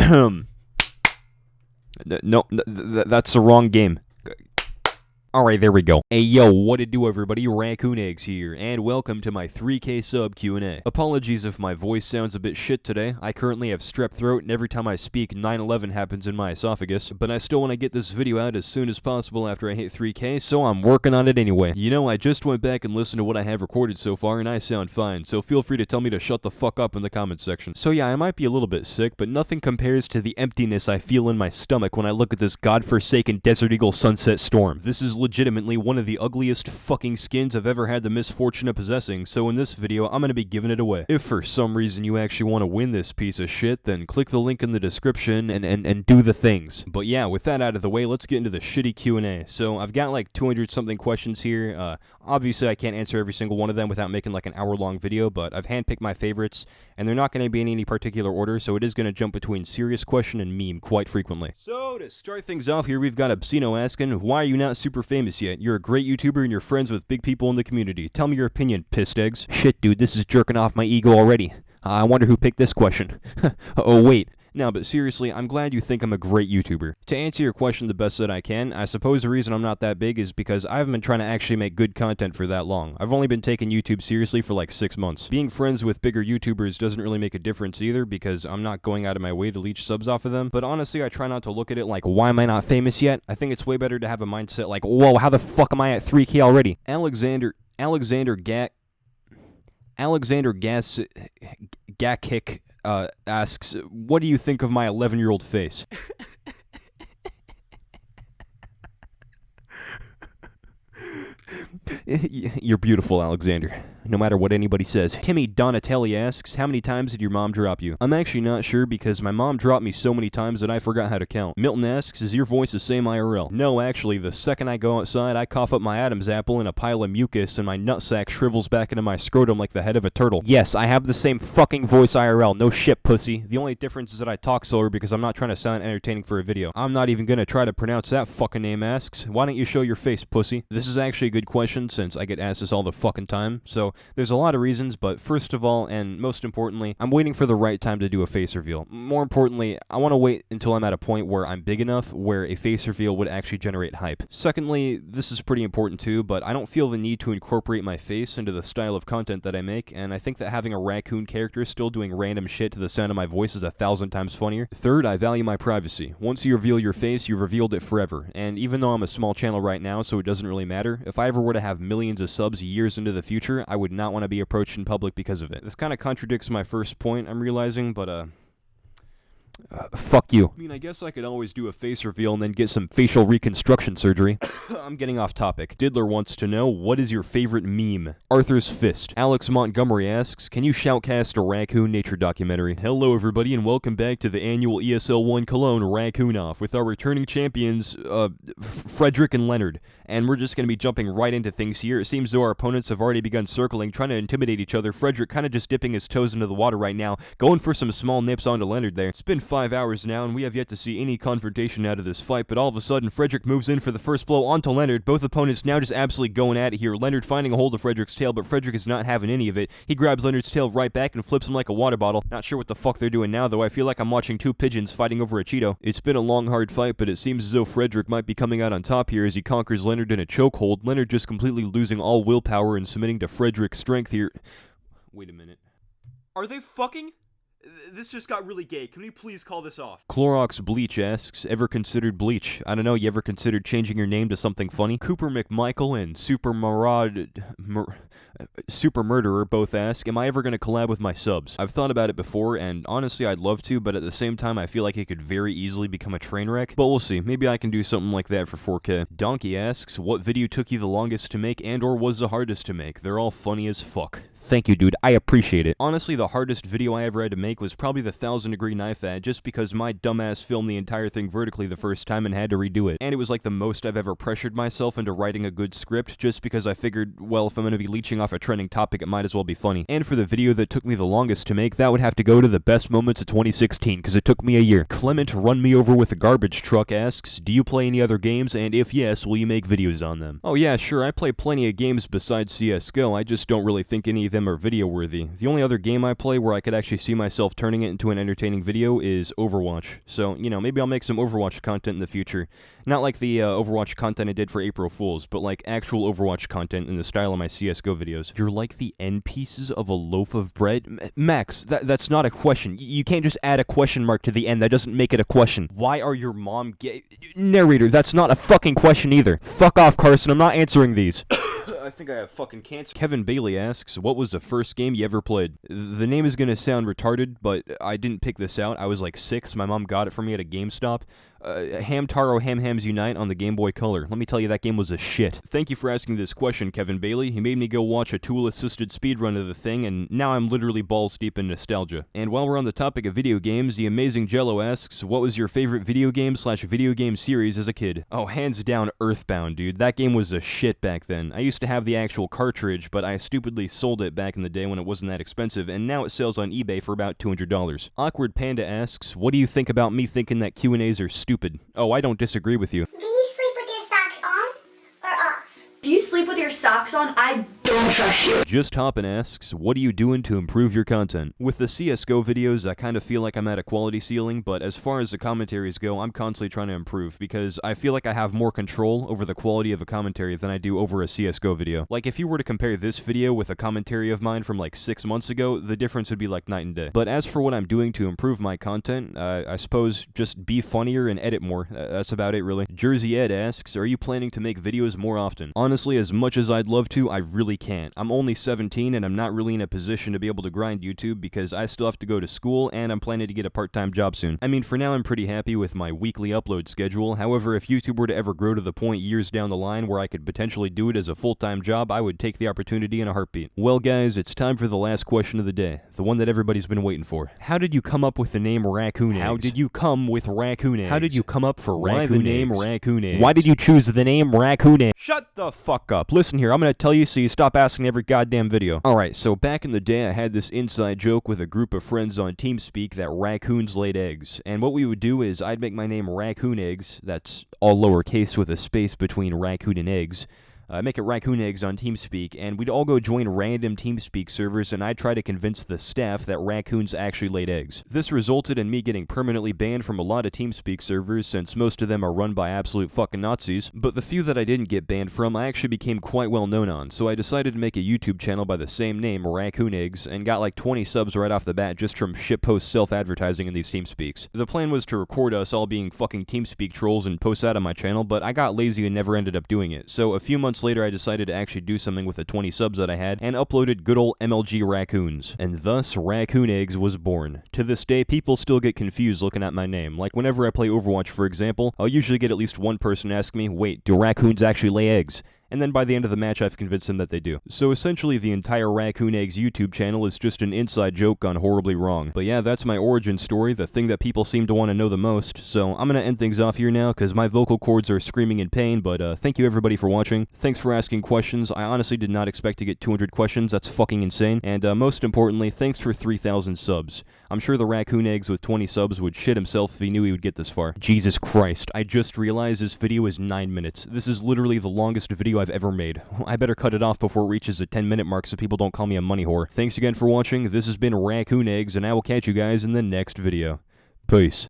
No, that's the wrong game. Alright, there we go. Hey yo, what it do everybody, RaccoonEggs here, and welcome to my 3K sub Q&A. Apologies if my voice sounds a bit shit today. I currently have strep throat, and every time I speak, 9/11 happens in my esophagus, but I still want to get this video out as soon as possible after I hit 3K, so I'm working on it anyway. You know, I just went back and listened to what I have recorded so far, and I sound fine, so feel free to tell me to shut the fuck up in the comments section. So yeah, I might be a little bit sick, but nothing compares to the emptiness I feel in my stomach when I look at this godforsaken Desert Eagle Sunset Storm. This is legitimately one of the ugliest fucking skins I've ever had the misfortune of possessing, so in this video, I'm gonna be giving it away. If for some reason you actually want to win this piece of shit, then click the link in the description and do the things. But yeah, with that out of the way, let's get into the shitty Q&A. So I've got like 200 something questions here. Obviously I can't answer every single one of them without making like an hour-long video, but I've handpicked my favorites, and they're not going to be in any particular order, so it is going to jump between serious question and meme quite frequently. So to start things off here, we've got Obsceno asking, why are you not super famous yet? You're a great YouTuber and you're friends with big people in the community. Tell me your opinion, pissed eggs. Shit, dude, this is jerking off my ego already. I wonder who picked this question. Oh, wait. No, but seriously, I'm glad you think I'm a great YouTuber. To answer your question the best that I can, I suppose the reason I'm not that big is because I haven't been trying to actually make good content for that long. I've only been taking YouTube seriously for like 6 months. Being friends with bigger YouTubers doesn't really make a difference either because I'm not going out of my way to leech subs off of them, but honestly, I try not to look at it like, why am I not famous yet? I think it's way better to have a mindset like, whoa, how the fuck am I at 3K already? Alexander Gakik asks, what do you think of my 11-year-old face? You're beautiful, Alexander, no matter what anybody says. Timmy Donatelli asks, how many times did your mom drop you? I'm actually not sure because my mom dropped me so many times that I forgot how to count. Milton asks, is your voice the same IRL? No, actually, the second I go outside, I cough up my Adam's apple in a pile of mucus and my nutsack shrivels back into my scrotum like the head of a turtle. Yes, I have the same fucking voice IRL, no shit, pussy. The only difference is that I talk slower because I'm not trying to sound entertaining for a video. I'm not even gonna try to pronounce that fucking name. Asks, why don't you show your face, pussy? This is actually a good question since I get asked this all the fucking time, so there's a lot of reasons, but first of all, and most importantly, I'm waiting for the right time to do a face reveal. More importantly, I want to wait until I'm at a point where I'm big enough where a face reveal would actually generate hype. Secondly, this is pretty important too, but I don't feel the need to incorporate my face into the style of content that I make, and I think that having a raccoon character still doing random shit to the sound of my voice is 1,000 times funnier. Third, I value my privacy. Once you reveal your face, you've revealed it forever, and even though I'm a small channel right now, so it doesn't really matter, if I ever were to have millions of subs years into the future, I would not want to be approached in public because of it. This kind of contradicts my first point, I'm realizing, but fuck you. I mean, I guess I could always do a face reveal and then get some facial reconstruction surgery. I'm getting off topic. Diddler wants to know, what is your favorite meme? Arthur's Fist. Alex Montgomery asks, can you shoutcast a raccoon nature documentary? Hello everybody and welcome back to the annual ESL 1 Cologne Raccoon Off with our returning champions, Frederick and Leonard. And we're just going to be jumping right into things here. It seems though our opponents have already begun circling, trying to intimidate each other. Frederick kind of just dipping his toes into the water right now, going for some small nips onto Leonard there. It's been 5 hours now, and we have yet to see any confrontation out of this fight, but all of a sudden, Frederick moves in for the first blow onto Leonard. Both opponents now just absolutely going at it here. Leonard finding a hold of Frederick's tail, but Frederick is not having any of it. He grabs Leonard's tail right back and flips him like a water bottle. Not sure what the fuck they're doing now, though. I feel like I'm watching two pigeons fighting over a Cheeto. It's been a long, hard fight, but it seems as though Frederick might be coming out on top here as he conquers Leonard in a chokehold. Leonard just completely losing all willpower and submitting to Frederick's strength here. Wait a minute. Are they fucking? This just got really gay. Can we please call this off? Clorox Bleach asks, ever considered bleach? I don't know, you ever considered changing your name to something funny? Cooper McMichael and Super Murderer both ask, am I ever going to collab with my subs? I've thought about it before, and honestly I'd love to, but at the same time I feel like it could very easily become a train wreck. But we'll see, maybe I can do something like that for 4K. Donkey asks, what video took you the longest to make and or was the hardest to make? They're all funny as fuck. Thank you, dude. I appreciate it. Honestly, the hardest video I ever had to make was probably the 1,000-degree knife ad, just because my dumbass filmed the entire thing vertically the first time and had to redo it. And it was like the most I've ever pressured myself into writing a good script, just because I figured, well, if I'm going to be leeching off a trending topic, it might as well be funny. And for the video that took me the longest to make, that would have to go to the best moments of 2016, because it took me a year. Clement Run Me Over with a Garbage Truck asks, do you play any other games, and if yes, will you make videos on them? Oh yeah, sure, I play plenty of games besides CSGO, I just don't really think any of them are video worthy. The only other game I play where I could actually see myself turning it into an entertaining video is Overwatch. So, you know, maybe I'll make some Overwatch content in the future. Not like the Overwatch content I did for April Fools, but like actual Overwatch content in the style of my CSGO videos. You're like the end pieces of a loaf of bread? Max, that's not a question. You can't just add a question mark to the end. That doesn't make it a question. Why are your mom gay? Narrator, that's not a fucking question either. Fuck off, Carson. I'm not answering these. I think I have fucking cancer. Kevin Bailey asks, what was the first game you ever played? The name is gonna sound retarded, but I didn't pick this out. I was like 6. My mom got it for me at a GameStop. Hamtaro Ham Hams Unite on the Game Boy Color. Let me tell you, that game was a shit. Thank you for asking this question, Kevin Bailey. He made me go watch a tool-assisted speedrun of the thing, and now I'm literally balls deep in nostalgia. And while we're on the topic of video games, the Amazing Jello asks, what was your favorite video game/video game series as a kid? Oh, hands down, Earthbound, dude. That game was a shit back then. I used to have the actual cartridge, but I stupidly sold it back in the day when it wasn't that expensive, and now it sells on eBay for about $200. Awkward Panda asks, what do you think about me thinking that Q&As are stupid? Oh, I don't disagree with you. Do you sleep with your socks on or off? If you sleep with your socks on, I don't trust you. Just Hoppin' asks, what are you doing to improve your content? With the CSGO videos, I kind of feel like I'm at a quality ceiling, but as far as the commentaries go, I'm constantly trying to improve, because I feel like I have more control over the quality of a commentary than I do over a CSGO video. Like, if you were to compare this video with a commentary of mine from like 6 months ago, the difference would be like night and day. But as for what I'm doing to improve my content, I suppose just be funnier and edit more. That's about it, really. Jersey Ed asks, are you planning to make videos more often? Honestly, as much as I'd love to, I really can't. I'm only 17 and I'm not really in a position to be able to grind YouTube because I still have to go to school and I'm planning to get a part-time job soon. I mean, for now I'm pretty happy with my weekly upload schedule. However, if YouTube were to ever grow to the point years down the line where I could potentially do it as a full-time job, I would take the opportunity in a heartbeat. Well guys, it's time for the last question of the day, the one that everybody's been waiting for. How did you come up with the name RaccoonEggs? How did you come with RaccoonEggs? How did you come up for RaccoonEggs? Why the name RaccoonEggs? Why did you choose the name RaccoonEggs? Shut the fuck up. Listen here, I'm gonna tell you so you stop asking every goddamn video. Alright, so back in the day I had this inside joke with a group of friends on TeamSpeak that raccoons laid eggs. And what we would do is I'd make my name RaccoonEggs, that's all lowercase with a space between raccoon and eggs. Make it RaccoonEggs on TeamSpeak, and we'd all go join random TeamSpeak servers, and I'd try to convince the staff that raccoons actually laid eggs. This resulted in me getting permanently banned from a lot of TeamSpeak servers, since most of them are run by absolute fucking Nazis, but the few that I didn't get banned from, I actually became quite well known on, so I decided to make a YouTube channel by the same name, RaccoonEggs, and got like 20 subs right off the bat just from shitpost self-advertising in these TeamSpeaks. The plan was to record us all being fucking TeamSpeak trolls and post that on my channel, but I got lazy and never ended up doing it, so a few months later I decided to actually do something with the 20 subs that I had and uploaded good old MLG Raccoons. And thus RaccoonEggs was born. To this day, people still get confused looking at my name. Like whenever I play Overwatch, for example, I'll usually get at least one person ask me, wait, do raccoons actually lay eggs? And then by the end of the match, I've convinced them that they do. So essentially, the entire RaccoonEggs YouTube channel is just an inside joke gone horribly wrong. But yeah, that's my origin story, the thing that people seem to want to know the most. So I'm gonna end things off here now, because my vocal cords are screaming in pain, but thank you everybody for watching. Thanks for asking questions. I honestly did not expect to get 200 questions, that's fucking insane. And most importantly, thanks for 3,000 subs. I'm sure the RaccoonEggs with 20 subs would shit himself if he knew he would get this far. Jesus Christ, I just realized this video is 9 minutes. This is literally the longest video I've ever made. I better cut it off before it reaches the 10-minute mark so people don't call me a money whore. Thanks again for watching. This has been RaccoonEggs, and I will catch you guys in the next video. Peace.